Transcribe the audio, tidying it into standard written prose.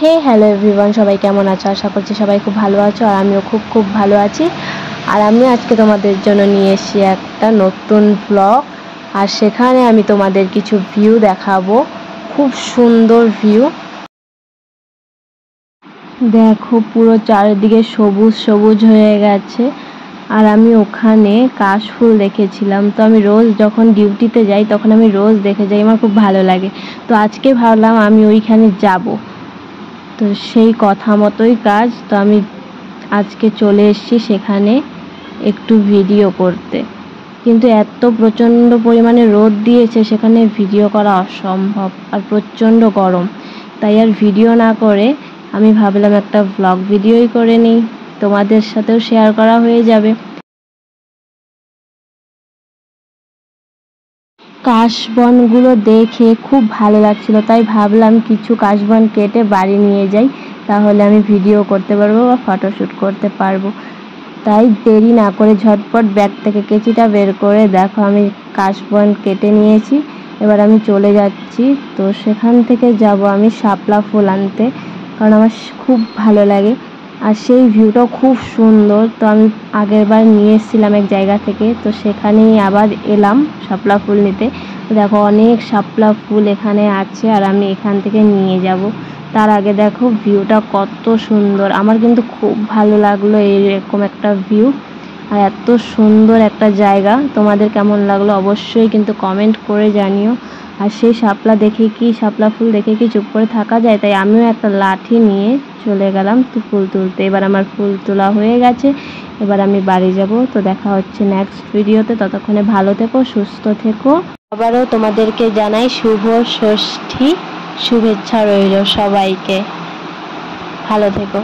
হে hello everyone, সবাই কেমন আছো? আশা করছি সবাই খুব ভালো আছো আর আমিও খুব ভালো আছি। আর আমি আজকে তোমাদের জন্য নিয়ে এসেছি একটা নতুন ব্লগ। আর সেখানে আমি তোমাদের কিছু ভিউ দেখাবো, খুব সুন্দর ভিউ। দেখো পুরো চারিদিকে সবুজ সবুজ হয়ে গেছে। আর আমি ওখানে কাশফুল দেখেছিলাম। তো আমি রোজ যখন ডিউটিতে যাই তখন আমি রোজ দেখে যাই, আমার খুব ভালো লাগে। তো আজকে ভাবলাম আমি ওইখানে যাব। তো সেই কথা মতোই কাজ। তো আমি আজকে চলে এসেছি সেখানে একটু ভিডিও করতে, কিন্তু এত প্রচণ্ড পরিমাণে রোদ দিয়েছে সেখানে ভিডিও করা অসম্ভব, আর প্রচণ্ড গরম। তাই আর ভিডিও না করে আমি ভাবলাম একটা ব্লগ ভিডিওই করে নিই, তোমাদের সাথেও শেয়ার করা হয়ে যাবে। কাশবনগুলো দেখে খুব ভালো লাগছিল, তাই ভাবলাম কিছু কাশবন কেটে বাড়ি নিয়ে যাই, তাহলে আমি ভিডিও করতে পারবো বা ফটোশ্যুট করতে পারবো। তাই দেরি না করে ঝটপট ব্যাগ থেকে কেঁচিটা বের করে দেখো আমি কাশবন কেটে নিয়েছি। এবার আমি চলে যাচ্ছি। তো সেখান থেকে যাব আমি শাপলা ফুল আনতে, কারণ আমার খুব ভালো লাগে আর সেই ভিউটাও খুব সুন্দর। তো আমি আগেরবার নিয়ে এসেছিলাম এক জায়গা থেকে, তো সেখানেই আবার এলাম শাপলা ফুল নিতে। দেখো অনেক শাপলা ফুল এখানে আছে আর আমি এখান থেকে নিয়ে যাব। তার আগে দেখো ভিউটা কত সুন্দর, আমার কিন্তু খুব ভালো লাগলো এরকম একটা ভিউ আর এত সুন্দর একটা জায়গা। তোমাদের কেমন লাগলো অবশ্যই কিন্তু কমেন্ট করে জানিও। আর সেই শাপলা ফুল দেখে কি চুপ করে থাকা যায়? তাই আমিও একটা লাঠি নিয়ে চলে গেলাম ফুল তুলতে। এবার আমার ফুল তোলা হয়ে গেছে, এবার আমি বাড়ি যাব। তো দেখা হচ্ছে নেক্সট ভিডিওতে, ততক্ষণে ভালো থেকো, সুস্থ থেকো। আবারও তোমাদেরকে জানাই শুভ ষষ্ঠী শুভেচ্ছা রইল সবাইকে। ভালো থেকো।